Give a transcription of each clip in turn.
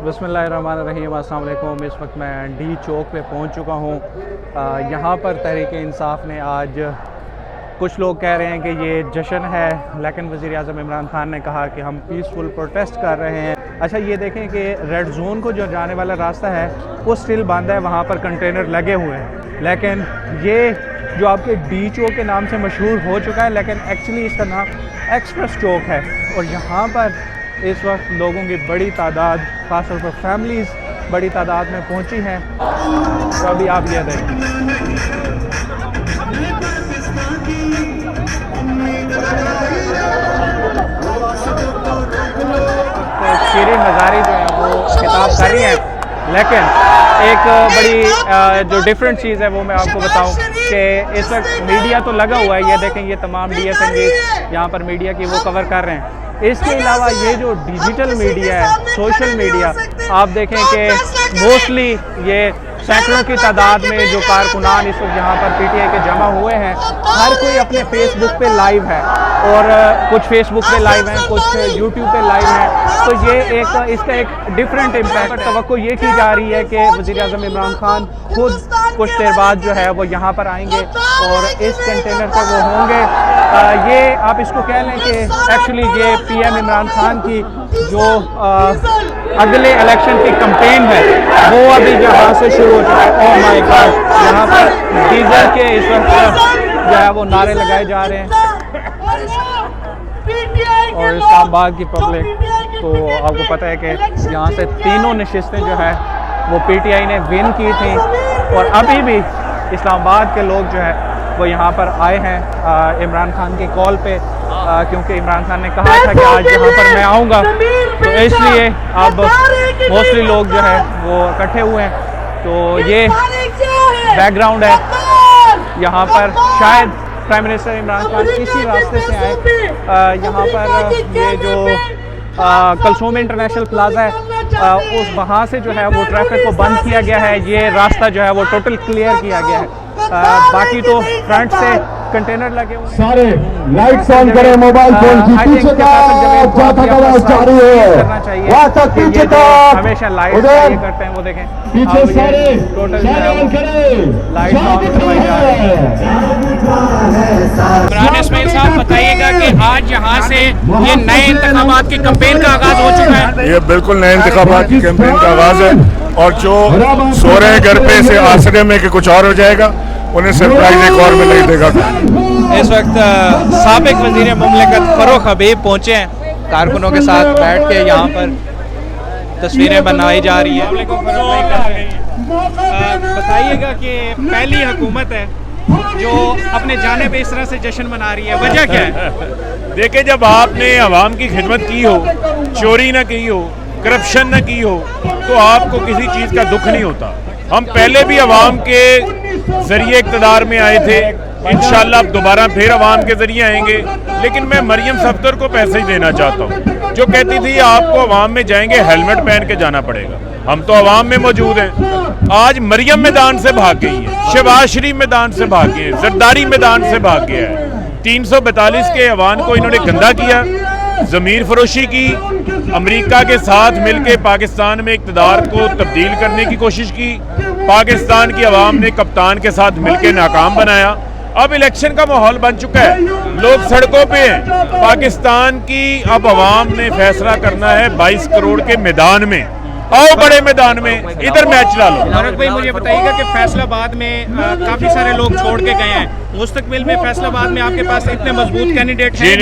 बिस्मिल्लाहिर्रहमानिर्रहीम, अस्सलाम वालेकुम। इस वक्त मैं डी चौक पे पहुंच चुका हूं। यहाँ पर तहरीक इंसाफ ने आज कुछ लोग कह रहे हैं कि ये जश्न है, लेकिन वज़ीर आज़म इमरान खान ने कहा कि हम पीसफुल प्रोटेस्ट कर रहे हैं। अच्छा, ये देखें कि रेड जोन को जो जाने वाला रास्ता है वो स्टिल बंद है, वहाँ पर कंटेनर लगे हुए हैं। लेकिन ये जो आपके डी चौक के नाम से मशहूर हो चुका है, लेकिन एक्चुअली इसका नाम एक्सप्रेस चौक है। और यहाँ पर इस वक्त लोगों की बड़ी तादाद, ख़ास तौर पर फैमिलीज़ बड़ी तादाद में पहुँची हैं। तो अभी आप ये देखें, शीरीन मज़ारी जो है वो खिताब कर रही हैं। लेकिन एक बड़ी जो डिफरेंट चीज़ है वो मैं आपको बताऊं कि इस वक्त मीडिया तो लगा हुआ है। ये देखें, ये तमाम DSNG यहाँ पर मीडिया की वो कवर कर रहे हैं। इसके अलावा ये जो डिजिटल मीडिया है, सोशल मीडिया, आप देखें कि मोस्टली ये सैकड़ों की तादाद में जो कारकुनान इस वक्त यहाँ पर PTI के जमा हुए हैं, हर कोई अपने फेसबुक पे लाइव है और कुछ फेसबुक पे लाइव हैं, कुछ यूट्यूब पे लाइव हैं। तो ये एक इसका एक डिफरेंट इम्पैक्ट तवक्को ये की जा रही है कि वज़ीर आज़म इमरान खान खुद कुछ देर बाद जो है वो यहाँ पर आएंगे और इस कंटेनर पर वो होंगे। ये आप इसको कह लें कि एक्चुअली ये PM इमरान खान की जो अगले इलेक्शन की कैंपेन है वो अभी यहाँ से शुरू हो चुका है। ओह माय गॉड, यहाँ पर डीजल के इस वक्त जो है वो नारे लगाए जा रहे हैं। और इस्लामाबाद की पब्लिक तो आपको पता है कि यहाँ से तीनों नशिस्तें जो है वो PTI ने विन की थी और अभी भी इस्लामाबाद के लोग जो है वो यहाँ पर आए हैं इमरान खान के कॉल पे, क्योंकि इमरान खान ने कहा था कि आज यहाँ पर मैं आऊँगा, तो इसलिए अब मोस्टली लोग जो है वो इकट्ठे हुए हैं। तो ये बैकग्राउंड है, यहाँ पर शायद प्राइम मिनिस्टर इमरान खान इसी रास्ते से आए। यहाँ पर ये जो कलसूम इंटरनेशनल प्लाजा है उस वहाँ से जो है वो ट्रैफिक को बंद किया गया है। ये रास्ता जो है वो टोटल क्लियर किया गया है। बाकी तो फ्रंट से कंटेनर लगे हुए सारे लाइट्स ऑन करें, मोबाइल फोन की पीछे करना चाहिए। हमेशा लाइट ये करते हैं, वो देखें पीछे सारे टोटल लाइट ऑन करवाई जा रही है। इमरान इस्माइल साहब बताइएगा कि आज यहाँ से ये नए इंतखाबात की कैंपेन का आगाज हो चुका है। ये बिल्कुल नए इंतखाबात की कैंपेन का आगाज है और जो सो रहे घर पे से आसरे में कि कुछ और हो जाएगा, उन्हें सरप्राइज एक और मिल नहीं देगा। इस वक्त साबिक वज़ीर मुमलिकत फरूख हबीब पहुँचे हैं, कारकुनों के साथ बैठ के यहाँ पर तस्वीरें बनाई जा रही हैं। बताइएगा कि पहली हुकूमत है जो अपने जाने पे इस तरह से जश्न मना रही है, वजह क्या है? देखिए, जब आपने आवाम की खिदमत की हो, चोरी ना की हो, करप्शन न की हो, तो आपको किसी चीज़ का दुख नहीं होता। हम पहले भी आवाम के जरिए इक़्तिदार में आए थे, इंशाअल्लाह अब दोबारा फिर आवाम के जरिए आएंगे। लेकिन मैं मरियम सफ्दर को पैसे ही देना चाहता हूँ, जो कहती थी आपको आवाम में जाएंगे हेलमेट पहन के जाना पड़ेगा। हम तो आवाम में मौजूद हैं। आज मरियम मैदान से भाग गई है, शहबाज शरीफ मैदान से भाग गए हैं, जरदारी मैदान से भाग गया है। 342 के अवान को इन्होंने गंदा किया, ज़मीर फरोशी की, अमेरिका के साथ मिलकर पाकिस्तान में इक़्तिदार को तब्दील करने की कोशिश की। पाकिस्तान की आवाम ने कप्तान के साथ मिलकर नाकाम बनाया। अब इलेक्शन का माहौल बन चुका है, लोग सड़कों पे हैं। पाकिस्तान की अब आवाम ने फैसला करना है 22 करोड़ के मैदान में। आओ बड़े मैदान में, इधर मैच चला लो। फारूक भाई, मुझे बताइएगा कि फैसलाबाद में काफ़ी सारे लोग छोड़ के गए हैं, मुस्तकबिल में फैसलाबाद में आपके पास इतने मजबूत कैंडिडेट हैं?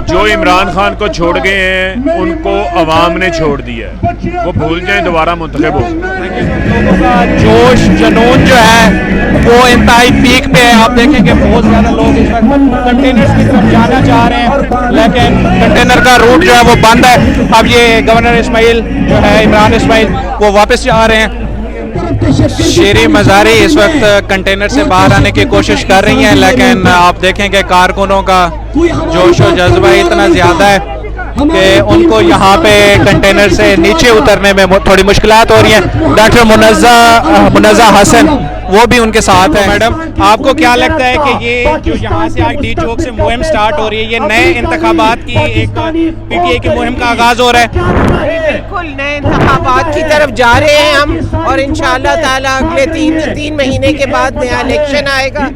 जो इमरान खान को छोड़ गए हैं उनको अवाम ने छोड़ दिया है, वो भूल जाएं, दोबारा मुंतखब हो। लोगों का जोश जुनून जो है वो इंतहाई पीक पे है। आप देखें कि बहुत ज़्यादा लोग इस वक्त कंटेनर्स की तरफ जाना चाह रहे हैं, लेकिन कंटेनर का रूट जो है वो बंद है। अब ये गवर्नर इस्माइल जो है, इमरान इस्माइल, वो वापस जा रहे हैं। शीरीन मज़ारी इस वक्त कंटेनर से बाहर आने की कोशिश कर रही हैं, लेकिन आप देखें कि कारकुनों का जोश और जज्बा इतना ज़्यादा है कि उनको यहाँ पे कंटेनर से नीचे उतरने में थोड़ी मुश्किलात हो रही हैं। डॉक्टर मुनज़्ज़ा हसन وہ بھی ان کے ساتھ ہیں. میڈم آپ کو کیا لگتا ہے کہ یہ جو یہاں سے آج ڈی چوک سے مہم سٹارٹ ہو رہی ہے، یہ نئے انتخابات کی ایک پی ٹی آئی کی مہم کا آغاز ہو رہا ہے؟ بالکل نئے انتخابات کی طرف جا رہے ہیں ہم، اور انشاءاللہ تعالیٰ اگلے تین مہینے کے بعد نیا الیکشن آئے گا،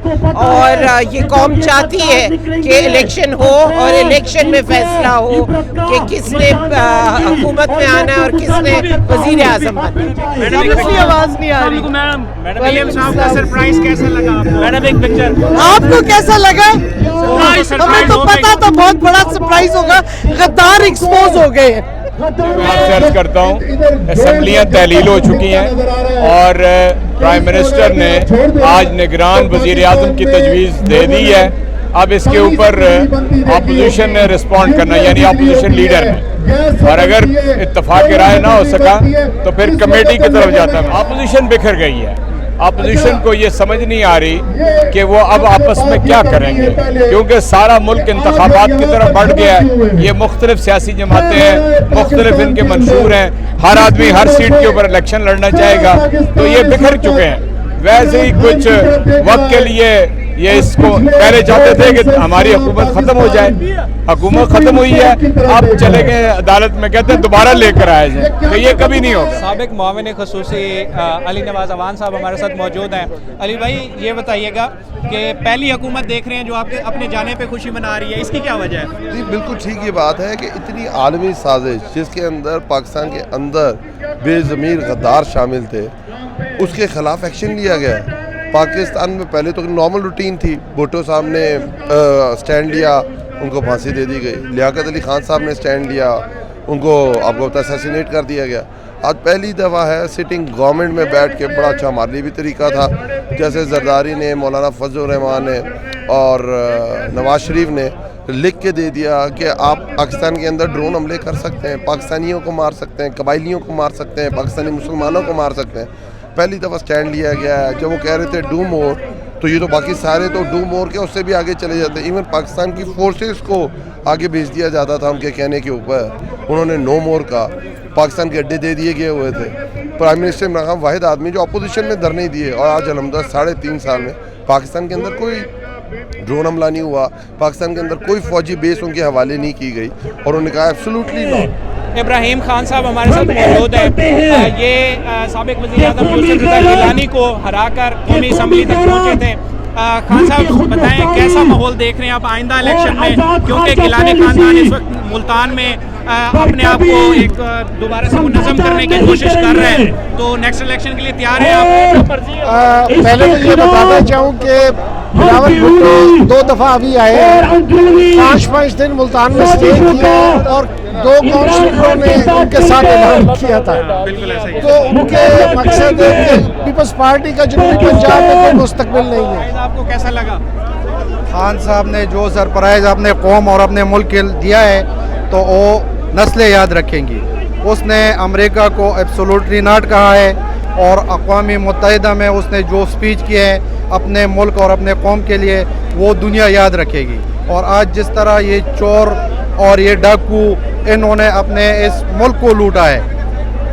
اور یہ قوم چاہتی ہے کہ الیکشن ہو اور الیکشن میں فیصلہ ہو کہ کس نے حکومت میں آنا ہے اور کس نے وزیر اعظم بننا ہے. اپنی آواز نہیں آ رہی. میڈم پی ایم صاحب کا سرپرائز کیسا لگا آپ کو؟ میڈم ایک پکچر آپ کو کیسا لگا؟ ہمیں تو پتا تھا بہت بڑا سرپرائز ہوگا، غدار ایکسپوز ہو گئے. عرض کرتا ہوں اسمبلیاں تحلیل ہو چکی ہیں اور پرائم منسٹر نے آج نگران وزیر اعظم کی تجویز دے دی ہے. اب اس کے اوپر اپوزیشن نے رسپونڈ کرنا، یعنی اپوزیشن لیڈر نے، اور اگر اتفاق رائے نہ ہو سکا تو پھر کمیٹی کی طرف جاتا ہے. اپوزیشن بکھر گئی ہے. اپوزیشن کو یہ سمجھ نہیں آ رہی کہ وہ اب آپس میں کیا کریں گے، کیونکہ سارا ملک انتخابات کی طرف بڑھ گیا ہے. یہ مختلف سیاسی جماعتیں ہیں، مختلف ان کے منشور ہیں، ہر آدمی ہر سیٹ کے اوپر الیکشن لڑنا چاہے گا، تو یہ بکھر چکے ہیں. ویسے ہی کچھ وقت کے لیے یہ اس کو پہلے چاہتے تھے کہ ہماری حکومت ختم ہو جائے. حکومت ختم ہوئی ہے، اب چلے گئے عدالت میں، کہتے ہیں دوبارہ لے کر آیا جائے، تو یہ کبھی نہیں ہوگا. سابق معاون خصوصی علی نواز اوان صاحب ہمارے ساتھ موجود ہیں. علی بھائی یہ بتائیے گا کہ پہلی حکومت دیکھ رہے ہیں جو آپ کے اپنے جانے پہ خوشی منا رہی ہے، اس کی کیا وجہ ہے؟ جی بالکل ٹھیک یہ بات ہے کہ اتنی عالمی سازش جس کے اندر پاکستان کے اندر بے ضمیر غدار شامل تھے، اس کے خلاف ایکشن لیا گیا ہے. پاکستان میں پہلے تو نارمل روٹین تھی، بھٹو صاحب نے سٹینڈ لیا، ان کو پھانسی دے دی گئی. لیاقت علی خان صاحب نے سٹینڈ لیا، ان کو آپ کو اسیسینیٹ کر دیا گیا. آج پہلی دفعہ ہے سٹنگ گورنمنٹ میں بیٹھ کے، بڑا اچھا ہمارے لیے بھی طریقہ تھا، جیسے زرداری نے، مولانا فضل الرحمان نے اور نواز شریف نے لکھ کے دے دیا کہ آپ پاکستان کے اندر ڈرون حملے کر سکتے ہیں، پاکستانیوں کو مار سکتے ہیں، قبائلیوں کو مار سکتے ہیں، پاکستانی مسلمانوں کو مار سکتے ہیں. پہلی دفعہ سٹینڈ لیا گیا ہے. جب وہ کہہ رہے تھے ڈو مور، تو یہ تو باقی سارے تو ڈو مور کے اس سے بھی آگے چلے جاتے ہیں. ایون پاکستان کی فورسز کو آگے بھیج دیا جاتا تھا ان کے کہنے کے اوپر. انہوں نے نو مور کا، پاکستان کے اڈے دے دیے گئے ہوئے تھے. پرائم منسٹر عمران خان واحد آدمی جو اپوزیشن میں دھرنے دیے، اور آج الحمدللہ 3.5 سال میں پاکستان کے اندر کوئی ڈرون حملہ نہیں ہوا، پاکستان کے اندر کوئی فوجی بیس ان کے حوالے نہیں کی گئی، اور انہوں نے کہا ایبسولوٹلی ناٹ. ابراہیم خان صاحب ہمارے ساتھ موجود ہیں. یہ سابق وزیر اعظم یوسف رضا گیلانی کو ہرا کر قومی اسمبلی تک پہنچے تھے. خان صاحب بتائیں کیسا ماحول دیکھ رہے ہیں آپ آئندہ الیکشن میں، کیونکہ گیلانی خاندان اس وقت ملتان میں اپنے آپ کو ایک دوبارہ سے منظم کرنے کی کوشش کر رہے ہیں، تو نیکسٹ الیکشن کے لیے تیار ہیں آپ؟ پہلے تو یہ بتانا چاہوں کہ بلاول بھٹو 2 دفعہ ابھی آئے ہیں، 5 دن ملتان میں اسٹے کیا، اور 2 کونسلروں نے ان کے ساتھ اعلان کیا تھا. تو ان کے مقصد ہے کہ پیپلز پارٹی کا جنوبی پنجاب میں کوئی مستقبل نہیں ہے. آپ کو کیسا لگا؟ خان صاحب نے جو سرپرائز اپنے قوم اور اپنے ملک کے دیا ہے تو وہ نسلیں یاد رکھیں گی. اس نے امریکہ کو ایبسولوٹلی ناٹ کہا ہے، اور اقوام متحدہ میں اس نے جو سپیچ کیا ہے اپنے ملک اور اپنے قوم کے لیے، وہ دنیا یاد رکھے گی. اور آج جس طرح یہ چور اور یہ ڈاکو انہوں نے اپنے اس ملک کو لوٹا ہے،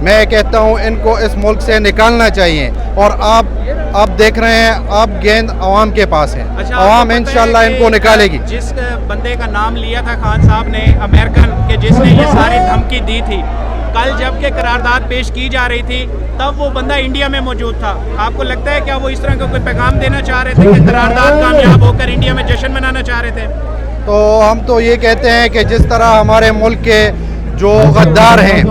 میں کہتا ہوں ان کو اس ملک سے نکالنا چاہیے. اور آپ دیکھ رہے ہیں، آپ گیند عوام کے پاس ہے، عوام انشاءاللہ ان کو نکالے گی. جس بندے کا نام لیا تھا خان صاحب نے، امریکن کے، جس نے یہ ساری دھمکی دی تھی، کل جب کہ قرارداد پیش کی جا رہی تھی تب وہ بندہ انڈیا میں موجود تھا. آپ کو لگتا ہے کیا وہ اس طرح کا کوئی پیغام دینا چاہ رہے تھے کہ قرارداد کامیاب ہو کر انڈیا میں جشن منانا چاہ رہے تھے؟ تو ہم تو یہ کہتے ہیں کہ جس طرح ہمارے ملک کے جو غدار ہیں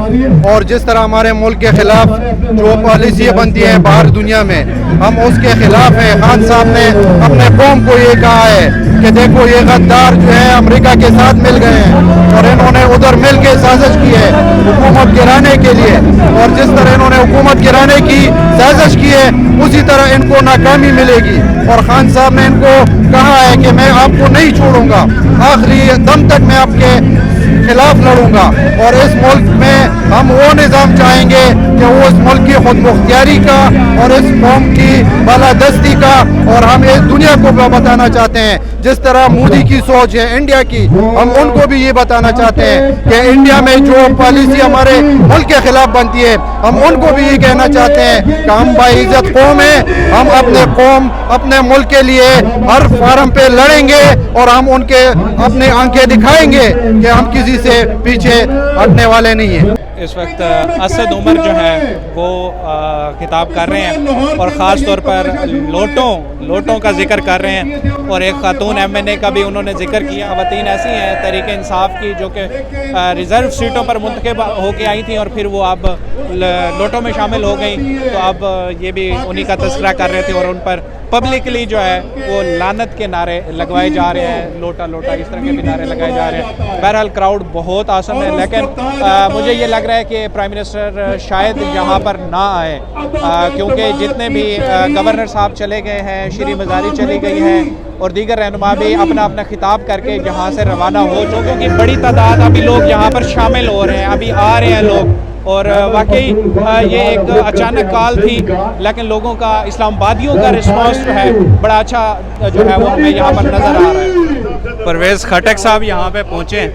اور جس طرح ہمارے ملک کے خلاف جو پالیسیاں بنتی ہیں باہر دنیا میں، ہم اس کے خلاف ہیں. خان صاحب نے اپنے قوم کو یہ کہا ہے کہ دیکھو یہ غدار جو ہیں امریکہ کے ساتھ مل گئے ہیں، اور انہوں نے ادھر مل کے سازش کی ہے حکومت گرانے کے لیے، اور جس طرح انہوں نے حکومت گرانے کی سازش کی ہے اسی طرح ان کو ناکامی ملے گی. اور خان صاحب نے ان کو کہا ہے کہ میں آپ کو نہیں چھوڑوں گا، آخری دم تک میں آپ کے खिलाफ लड़ूंगा और इस मुल्क में हम वो निज़ाम चाहेंगे कि वो इस मुल्क की खुद मुख्तियारी का और इस कौम की बालादस्ती का, और हम इस दुनिया को बताना चाहते हैं जिस तरह मोदी की सोच है इंडिया की, हम उनको भी ये बताना चाहते हैं कि इंडिया में जो पॉलिसी हमारे मुल्क के खिलाफ बनती है, हम उनको भी ये कहना चाहते हैं कि हम बाइज्जत कौम हैं, हम अपने कौम अपने मुल्क के लिए हर फार्म पे लड़ेंगे और हम उनके अपने आंखें दिखाएंगे कि हम किसी से पीछे हटने वाले नहीं हैं। इस वक्त असद उमर जो हैं वो खिताब कर रहे हैं और ख़ास तौर पर लोटों का जिक्र कर रहे हैं, और एक खातून MNA का भी उन्होंने जिक्र किया। ख़वातीन ऐसी हैं तहरीक इंसाफ की जो कि रिज़र्व सीटों पर मुंतखब होके आई थी और फिर वो अब लोटों में शामिल हो गई, तो अब ये भी उन्हीं का तज़किरा कर रहे थे और उन पर पब्लिकली जो है वो लानत के नारे लगवाए जा रहे हैं, लोटा लोटा इस तरह के भी नारे लगाए जा रहे हैं। बहरहाल क्राउड बहुत आसम है, लेकिन मुझे ये लग रहा है कि प्राइम मिनिस्टर शायद यहाँ पर ना आए, क्योंकि जितने भी गवर्नर साहब चले गए हैं, शीरी मज़ारी चली गई है और दीगर रहनुमा भी अपना अपना खिताब करके यहाँ से रवाना हो चुके, क्योंकि बड़ी तादाद अभी लोग यहाँ पर शामिल हो रहे हैं, अभी आ रहे हैं लोग। और वाकई ये एक अचानक कॉल थी, लेकिन लोगों का, इस्लामाबादियों का रिस्पांस जो है बड़ा अच्छा जो है वो हमें यहाँ पर नज़र आ रहा है। परवेज़ खटक साहब यहाँ पे पहुँचे